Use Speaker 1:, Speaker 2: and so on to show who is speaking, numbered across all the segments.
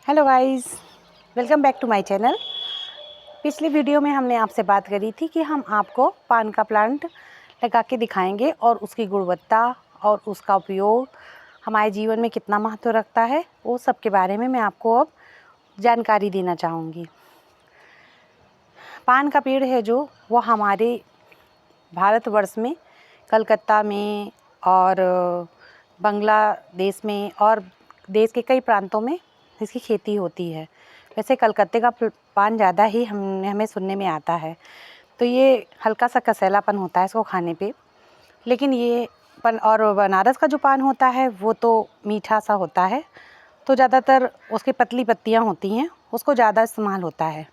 Speaker 1: Hello guys, welcome back to my channel. पिछली video में हमने आपसे बात करी थी कि हम आपको पान का प्लांट लगा के दिखाएंगे और उसकी गुणवत्ता और उसका उपयोग हमारे जीवन में कितना महत्व रखता है, वो सब के बारे में मैं आपको अब जानकारी देना चाहूँगी। पान का पेड़ है जो वो हमारे भारतवर्ष में कलकत्ता में और बांग्लादेश में और देश के कई प्रांतों में इसकी खेती होती है। वैसे कलकत्ते का पान ज़्यादा ही हमें सुनने में आता है, तो ये हल्का सा कसैलापन होता है इसको खाने पे, लेकिन ये और बनारस का जो पान होता है वो तो मीठा सा होता है, तो ज़्यादातर उसकी पतली पत्तियाँ होती हैं, उसको ज़्यादा इस्तेमाल होता है।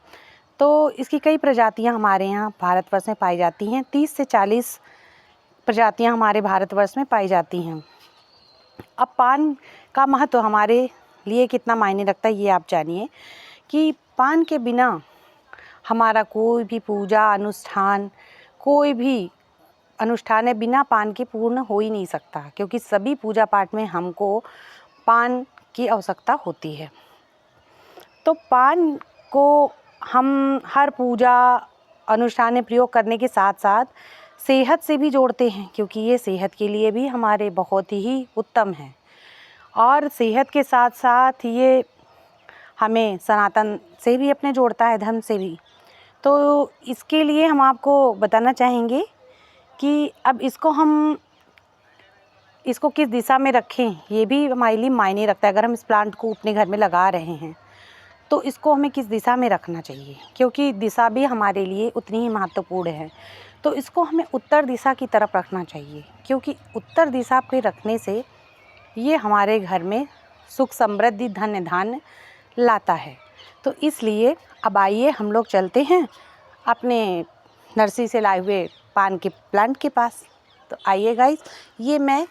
Speaker 1: तो इसकी कई प्रजातियाँ हमारे यहाँ भारतवर्ष में पाई जाती हैं। 30 से 40 प्रजातियाँ हमारे भारतवर्ष में पाई जाती हैं। अब पान का महत्व हमारे लिए कितना मायने रखता है ये आप जानिए कि पान के बिना हमारा कोई भी पूजा अनुष्ठान, कोई भी अनुष्ठान है बिना पान के पूर्ण हो ही नहीं सकता, क्योंकि सभी पूजा पाठ में हमको पान की आवश्यकता होती है। तो पान को हम हर पूजा अनुष्ठान में प्रयोग करने के साथ साथ सेहत से भी जोड़ते हैं, क्योंकि ये सेहत के लिए भी हमारे बहुत ही उत्तम है। और सेहत के साथ साथ ये हमें सनातन से भी अपने जोड़ता है, धर्म से भी। तो इसके लिए हम आपको बताना चाहेंगे कि अब इसको किस दिशा में रखें, ये भी हमारे लिए मायने रखता है। अगर हम इस प्लांट को अपने घर में लगा रहे हैं तो इसको हमें किस दिशा में रखना चाहिए, क्योंकि दिशा भी हमारे लिए उतनी ही महत्वपूर्ण है। तो इसको हमें उत्तर दिशा की तरफ रखना चाहिए, क्योंकि उत्तर दिशा पे रखने से ये हमारे घर में सुख समृद्धि धन धान्य लाता है। तो इसलिए अब आइए हम लोग चलते हैं अपने नर्सरी से लाए हुए पान के प्लांट के पास। तो आइए गाइस, ये मैं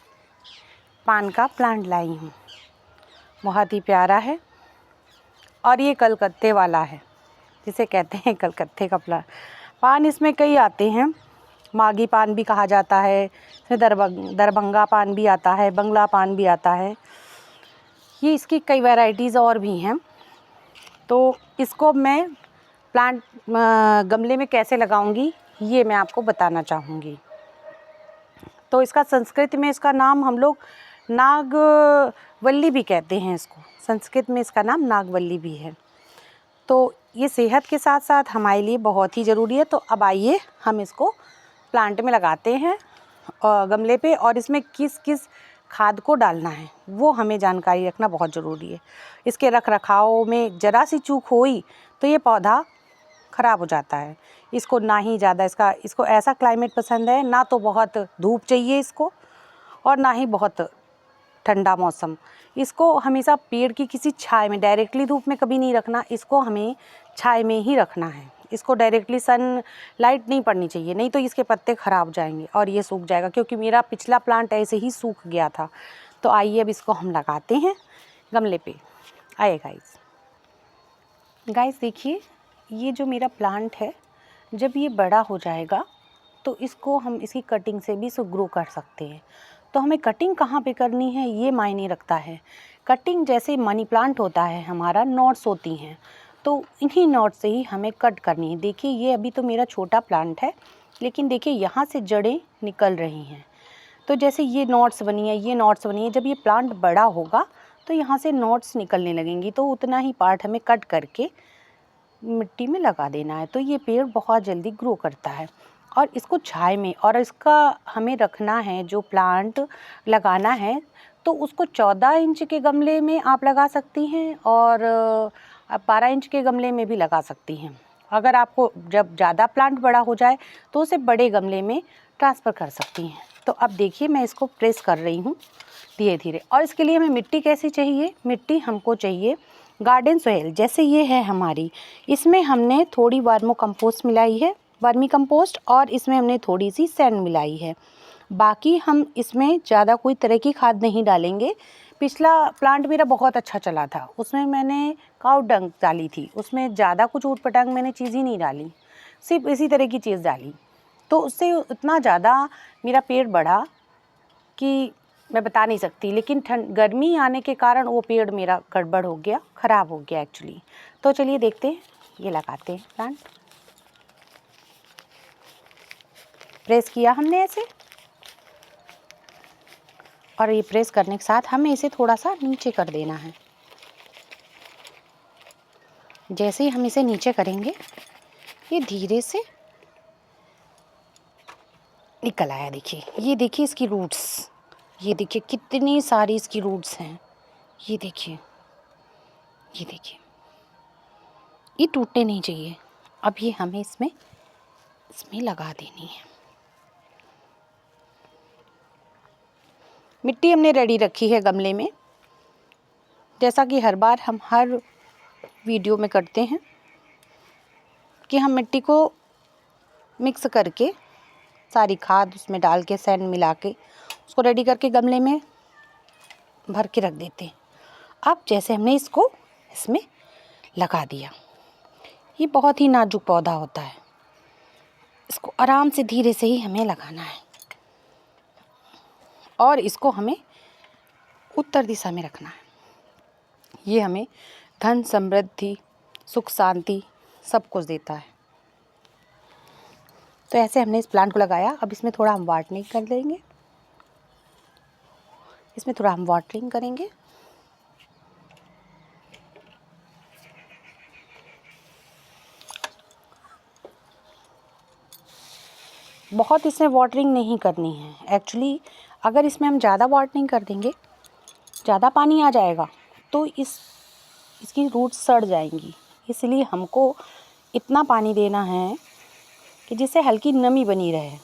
Speaker 1: पान का प्लांट लाई हूँ, बहुत ही प्यारा है और ये कलकत्ते वाला है, जिसे कहते हैं कलकत्ते का पान। इसमें कई आते हैं, मागी पान भी कहा जाता है, इसमें दरभंगा पान भी आता है, बंगला पान भी आता है। ये इसकी कई वैरायटीज़ और भी हैं। तो इसको मैं प्लांट गमले में कैसे लगाऊंगी ये मैं आपको बताना चाहूँगी। तो इसका संस्कृत में इसका नाम हम लोग नागवल्ली भी कहते हैं इसको, संस्कृत में इसका नाम नागवल्ली भी है। तो ये सेहत के साथ साथ हमारे लिए बहुत ही ज़रूरी है। तो अब आइए हम इसको प्लांट में लगाते हैं गमले पे, और इसमें किस किस खाद को डालना है वो हमें जानकारी रखना बहुत ज़रूरी है। इसके रख रखाव में ज़रा सी चूक हुई तो ये पौधा ख़राब हो जाता है। इसको ना ही ज़्यादा इसको ऐसा क्लाइमेट पसंद है, ना तो बहुत धूप चाहिए इसको और ना ही बहुत ठंडा मौसम। इसको हमेशा पेड़ की किसी छाया में, डायरेक्टली धूप में कभी नहीं रखना, इसको हमें छाया में ही रखना है। इसको डायरेक्टली सन लाइट नहीं पड़नी चाहिए, नहीं तो इसके पत्ते ख़राब जाएंगे और ये सूख जाएगा, क्योंकि मेरा पिछला प्लांट ऐसे ही सूख गया था। तो आइए अब इसको हम लगाते हैं गमले पे। आइए गाइस देखिए, ये जो मेरा प्लांट है जब ये बड़ा हो जाएगा तो इसको हम इसकी कटिंग से भी इसको ग्रो कर सकते हैं। तो हमें कटिंग कहाँ पे करनी है ये मायने रखता है। कटिंग जैसे मनी प्लांट होता है हमारा, नॉट्स होती हैं, तो इन्हीं नॉट से ही हमें कट करनी है। देखिए ये अभी तो मेरा छोटा प्लांट है, लेकिन देखिए यहाँ से जड़ें निकल रही हैं। तो जैसे ये नॉट्स बनी है, ये नॉट्स बनी है, जब ये प्लांट बड़ा होगा तो यहाँ से नॉट्स निकलने लगेंगी, तो उतना ही पार्ट हमें कट करके मिट्टी में लगा देना है। तो ये पेड़ बहुत जल्दी ग्रो करता है। और इसको छाया में, और इसका हमें रखना है, जो प्लांट लगाना है तो उसको 14 इंच के गमले में आप लगा सकती हैं और 12 इंच के गमले में भी लगा सकती हैं। अगर आपको जब ज़्यादा प्लांट बड़ा हो जाए तो उसे बड़े गमले में ट्रांसफ़र कर सकती हैं। तो अब देखिए मैं इसको प्रेस कर रही हूँ धीरे धीरे। और इसके लिए हमें मिट्टी कैसी चाहिए, मिट्टी हमको चाहिए गार्डन सॉइल, जैसे ये है हमारी, इसमें हमने थोड़ी वर्मी कंपोस्ट मिलाई है, वर्मी कंपोस्ट, और इसमें हमने थोड़ी सी सैंड मिलाई है। बाकी हम इसमें ज़्यादा कोई तरह की खाद नहीं डालेंगे। पिछला प्लांट मेरा बहुत अच्छा चला था, उसमें मैंने काऊ डंग डाली थी, उसमें ज़्यादा कुछ ऊट पटांग मैंने चीज़ ही नहीं डाली, सिर्फ इसी तरह की चीज़ डाली। तो उससे इतना ज़्यादा मेरा पेड़ बढ़ा कि मैं बता नहीं सकती, लेकिन गर्मी आने के कारण वो पेड़ मेरा गड़बड़ हो गया, ख़राब हो गया एक्चुअली। तो चलिए देखते हैं, ये लगाते हैं प्लांट। प्रेस किया हमने ऐसे, और ये प्रेस करने के साथ हमें इसे थोड़ा सा नीचे कर देना है। जैसे ही हम इसे नीचे करेंगे, ये धीरे से निकल आया। देखिए, ये देखिए इसकी रूट्स, ये देखिए कितनी सारी इसकी रूट्स हैं। ये देखिए, ये देखिए, ये टूटने नहीं चाहिए। अब ये हमें इसमें लगा देनी है। मिट्टी हमने रेडी रखी है गमले में, जैसा कि हर बार हम हर वीडियो में करते हैं कि हम मिट्टी को मिक्स करके सारी खाद उसमें डाल के सैंड मिला के उसको रेडी करके गमले में भर के रख देते हैं। अब जैसे हमने इसको इसमें लगा दिया, ये बहुत ही नाजुक पौधा होता है, इसको आराम से धीरे से ही हमें लगाना है और इसको हमें उत्तर दिशा में रखना है। ये हमें धन, समृद्धि, सुख, शांति सब कुछ देता है। तो ऐसे हमने इस प्लांट को लगाया। अब इसमें थोड़ा हम वाटरिंग कर देंगे, इसमें थोड़ा हम वाटरिंग करेंगे। बहुत इसमें वाटरिंग नहीं करनी है एक्चुअली। अगर इसमें हम ज़्यादा वाटरिंग कर देंगे, ज़्यादा पानी आ जाएगा तो इसकी रूट्स सड़ जाएंगी। इसलिए हमको इतना पानी देना है कि जिससे हल्की नमी बनी रहे।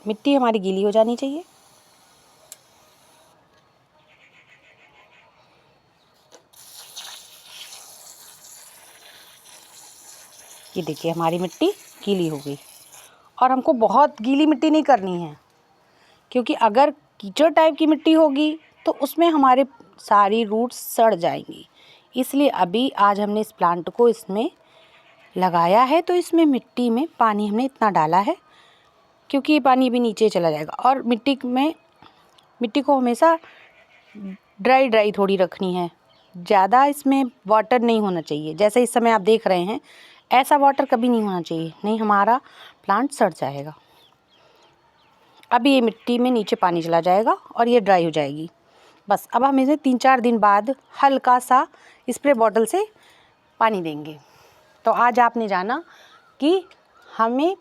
Speaker 1: मिट्टी हमारी गीली हो जानी चाहिए। ये देखिए, हमारी मिट्टी गीली हो गई। और हमको बहुत गीली मिट्टी नहीं करनी है, क्योंकि अगर कीचड़ टाइप की मिट्टी होगी तो उसमें हमारे सारी रूट्स सड़ जाएंगी। इसलिए अभी आज हमने इस प्लांट को इसमें लगाया है, तो इसमें मिट्टी में पानी हमने इतना डाला है क्योंकि ये पानी भी नीचे चला जाएगा। और मिट्टी को हमेशा ड्राई थोड़ी रखनी है, ज़्यादा इसमें वाटर नहीं होना चाहिए। जैसे इस समय आप देख रहे हैं, ऐसा वाटर कभी नहीं होना चाहिए, नहीं हमारा प्लांट सड़ जाएगा। अभी ये मिट्टी में नीचे पानी चला जाएगा और ये ड्राई हो जाएगी। बस अब हम इसे 3-4 दिन बाद हल्का सा स्प्रे बॉटल से पानी देंगे। तो आज आपने जाना कि हमें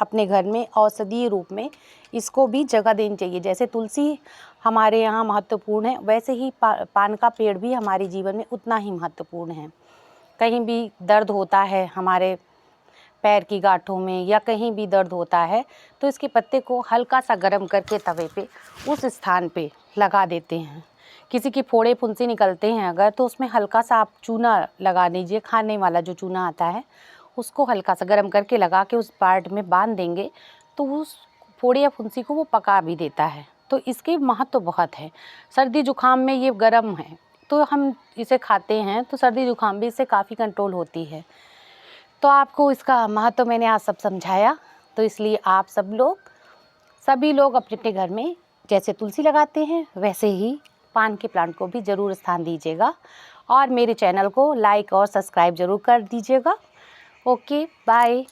Speaker 1: अपने घर में औषधीय रूप में इसको भी जगह देनी चाहिए। जैसे तुलसी हमारे यहाँ महत्वपूर्ण है, वैसे ही पान का पेड़ भी हमारे जीवन में उतना ही महत्वपूर्ण है। कहीं भी दर्द होता है, हमारे पैर की गांठों में या कहीं भी दर्द होता है, तो इसके पत्ते को हल्का सा गर्म करके तवे पे उस स्थान पे लगा देते हैं। किसी की फोड़े फुंसी निकलते हैं अगर, तो उसमें हल्का सा आप चूना लगा दीजिए, खाने वाला जो चूना आता है उसको हल्का सा गर्म करके लगा के उस पार्ट में बांध देंगे, तो उस फोड़े या फुंसी को वो पका भी देता है। तो इसके महत्व बहुत है। सर्दी जुकाम में ये गर्म है, तो हम इसे खाते हैं तो सर्दी जुकाम भी इससे काफ़ी कंट्रोल होती है। तो आपको इसका महत्व मैंने आज सब समझाया। तो इसलिए आप सभी लोग अपने अपने घर में जैसे तुलसी लगाते हैं, वैसे ही पान के प्लांट को भी ज़रूर स्थान दीजिएगा। और मेरे चैनल को लाइक और सब्सक्राइब ज़रूर कर दीजिएगा। Okay, bye.